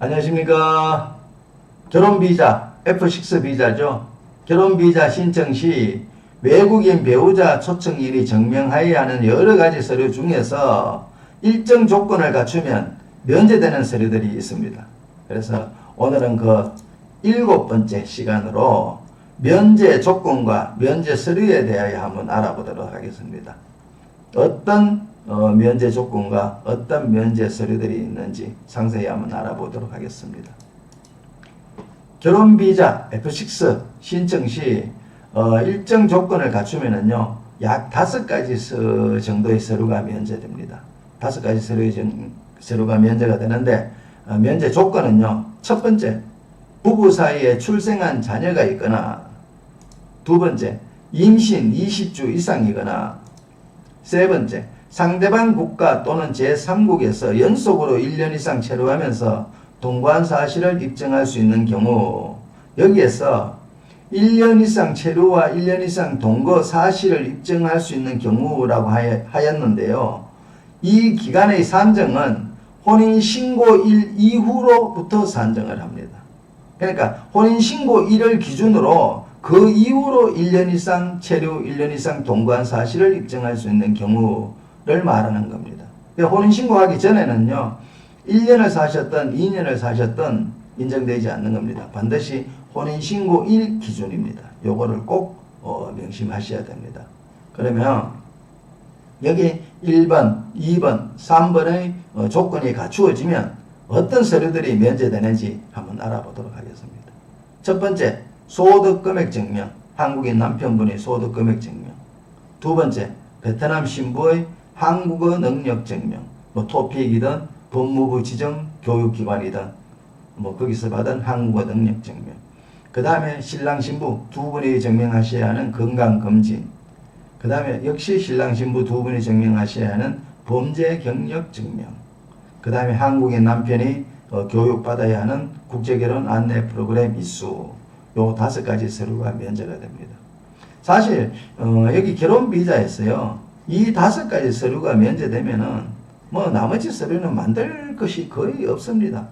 안녕하십니까. 결혼비자, F6 비자죠. 결혼비자 신청 시 외국인 배우자 초청일이 증명하여야 하는 여러가지 서류 중에서 일정 조건을 갖추면 면제되는 서류들이 있습니다. 그래서 오늘은 그 7번째 시간으로 면제 조건과 면제 서류에 대하여 한번 알아보도록 하겠습니다. 어떤 면제 조건과 어떤 면제 서류들이 있는지 상세히 한번 알아보도록 하겠습니다. 결혼비자 F6 신청 시 일정 조건을 갖추면은요, 약 5가지 정도의 서류가 면제됩니다. 5가지 서류가 면제가 되는데, 면제 조건은요, 첫 번째, 부부 사이에 출생한 자녀가 있거나, 두 번째, 임신 20주 이상이거나, 세 번째, 상대방 국가 또는 제3국에서 연속으로 1년 이상 체류하면서 동거한 사실을 입증할 수 있는 경우, 여기에서 1년 이상 체류와 1년 이상 동거 사실을 입증할 수 있는 경우라고 하였는데요. 이 기간의 산정은 혼인신고일 이후로부터 산정을 합니다. 그러니까 혼인신고일을 기준으로 그 이후로 1년 이상 체류, 1년 이상 동거한 사실을 입증할 수 있는 경우를 말하는 겁니다. 혼인신고하기 전에는요, 1년을 사셨던 2년을 사셨던 인정되지 않는 겁니다. 반드시 혼인신고일 기준입니다. 요거를 꼭 명심하셔야 됩니다. 그러면 여기 1번, 2번, 3번의 조건이 갖추어지면 어떤 서류들이 면제되는지 한번 알아보도록 하겠습니다. 첫 번째, 소득금액 증명, 한국인 남편분의 소득금액 증명. 두 번째, 베트남 신부의 한국어 능력 증명, 토픽이든 법무부 지정 교육기관이든 거기서 받은 한국어 능력 증명. 그 다음에 신랑 신부 두 분이 증명하셔야 하는 건강검진. 그 다음에 역시 신랑 신부 두 분이 증명하셔야 하는 범죄 경력 증명. 그 다음에 한국인 남편이 교육받아야 하는 국제결혼 안내 프로그램 이수. 요 5가지 서류가 면제가 됩니다. 사실 여기 결혼비자에서요, 이 5가지 서류가 면제되면은 나머지 서류는 만들 것이 거의 없습니다.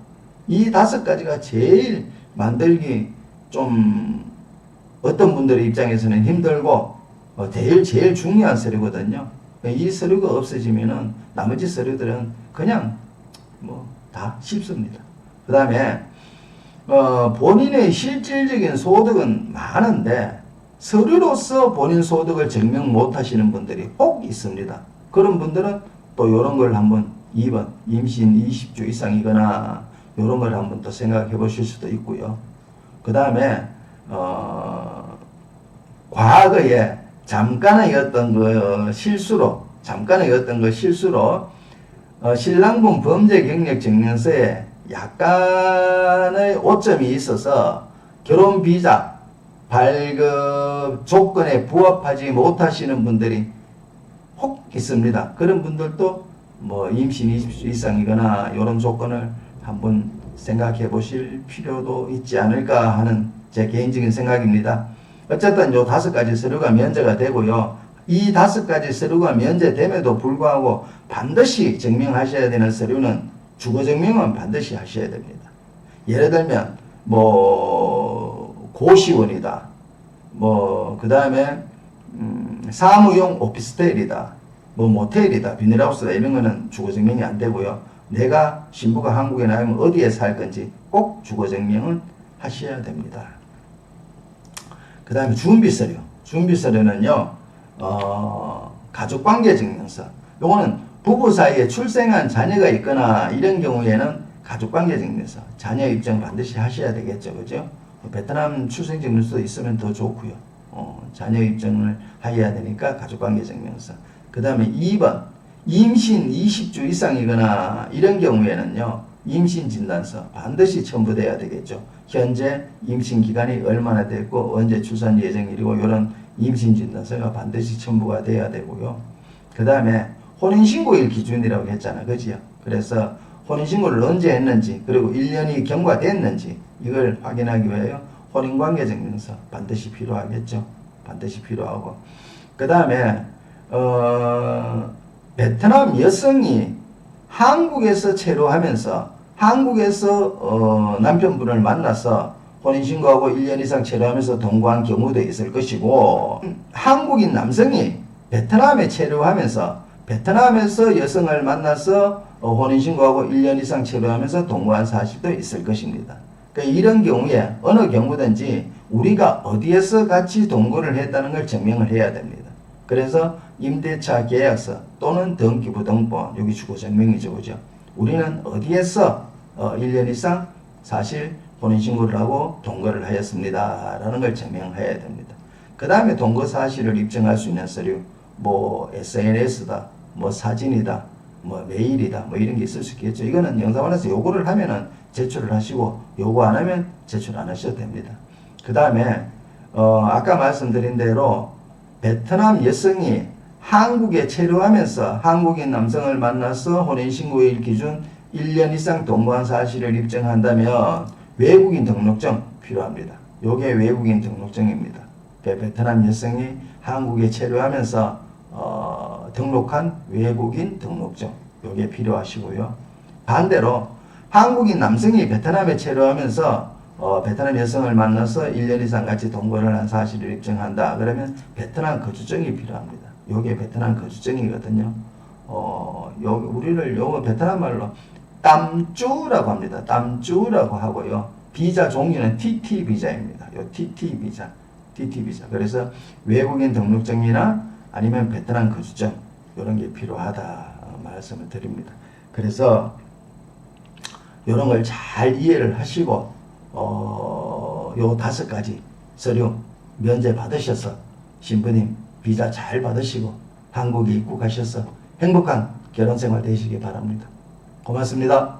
이 5가지가 제일 만들기 좀 어떤 분들의 입장에서는 힘들고 제일 중요한 서류거든요. 이 서류가 없어지면은 나머지 서류들은 그냥 다 쉽습니다. 그 다음에 본인의 실질적인 소득은 많은데 서류로서 본인 소득을 증명 못 하시는 분들이 꼭 있습니다. 그런 분들은 또 이런 걸 한번 2번 임신 20주 이상이거나 이런 걸 한번 또 생각해 보실 수도 있고요. 그 다음에 과거에 잠깐의 어떤 그 실수로 신랑분 범죄 경력 증명서에 약간의 오점이 있어서 결혼비자 발급 조건에 부합하지 못하시는 분들이 혹 있습니다. 그런 분들도 임신 20주 이상이거나 이런 조건을 한번 생각해 보실 필요도 있지 않을까 하는 제 개인적인 생각입니다. 어쨌든 요 5가지 서류가 면제가 되고요. 이 5가지 서류가 면제됨에도 불구하고 반드시 증명하셔야 되는 서류는 주거 증명은 반드시 하셔야 됩니다. 예를 들면 고시원이다. 그 다음에 사무용 오피스텔이다. 모텔이다. 비닐하우스다. 이런 거는 주거 증명이 안 되고요. 내가 신부가 한국에 나오면 어디에 살 건지 꼭 주거 증명은 하셔야 됩니다. 그 다음에 준비 서류. 준비 서류는요, 가족관계 증명서. 요거는 부부 사이에 출생한 자녀가 있거나 이런 경우에는 가족관계 증명서. 자녀 입증 반드시 하셔야 되겠죠. 그죠? 베트남 출생증명서도 있으면 더 좋고요. 자녀 입증을 해야 되니까 가족관계 증명서. 그 다음에 2번, 임신 20주 이상이거나 이런 경우에는요, 임신 진단서 반드시 첨부돼야 되겠죠. 현재 임신 기간이 얼마나 됐고 언제 출산 예정일이고 이런 임신 진단서가 반드시 첨부가 돼야 되고요. 그 다음에 혼인신고일 기준이라고 했잖아. 그지요? 그래서 혼인신고를 언제 했는지 그리고 1년이 경과됐는지 이걸 확인하기 위하여 혼인관계증명서 반드시 필요하겠죠. 반드시 필요하고. 그 다음에 베트남 여성이 한국에서 체류하면서 한국에서 남편분을 만나서 혼인신고하고 1년 이상 체류하면서 동거한 경우도 있을 것이고, 한국인 남성이 베트남에 체류하면서 베트남에서 여성을 만나서 혼인신고하고 1년 이상 체류하면서 동거한 사실도 있을 것입니다. 그러니까 이런 경우에 어느 경우든지 우리가 어디에서 같이 동거를 했다는 걸 증명을 해야 됩니다. 그래서 임대차 계약서 또는 등기부등본, 여기 주거증명이죠, 그죠? 우리는 어디에서 1년 이상 사실 혼인신고를 하고 동거를 하였습니다 라는 걸 증명해야 됩니다. 그 다음에 동거 사실을 입증할 수 있는 서류, 뭐 SNS다, 뭐 사진이다, 뭐 메일이다, 뭐 이런 게 있을 수 있겠죠. 이거는 영사관에서 요구를 하면은 제출을 하시고, 요구 안 하면 제출 안 하셔도 됩니다. 그 다음에 아까 말씀드린 대로 베트남 여성이 한국에 체류하면서 한국인 남성을 만나서 혼인신고일 기준 1년 이상 동거한 사실을 입증한다면 외국인 등록증 필요합니다. 요게 외국인 등록증입니다. 베트남 여성이 한국에 체류하면서 등록한 외국인 등록증, 요게 필요하시고요. 반대로 한국인 남성이 베트남에 체류하면서 베트남 여성을 만나서 1년 이상 같이 동거를 한 사실을 입증한다. 그러면 베트남 거주증이 필요합니다. 요게 베트남 거주증이거든요. 우리를 요거 베트남 말로 땀쭈라고 합니다. 땀쭈라고 하고요. 비자 종류는 TT 비자입니다. 요 TT 비자. TT 비자. 그래서 외국인 등록증이나 아니면 베트남 거주증 이런 게 필요하다 말씀을 드립니다. 그래서 이런 걸 잘 이해를 하시고 요 5가지 서류 면제 받으셔서 신부님 비자 잘 받으시고 한국에 입국하셔서 행복한 결혼생활 되시기 바랍니다. 고맙습니다.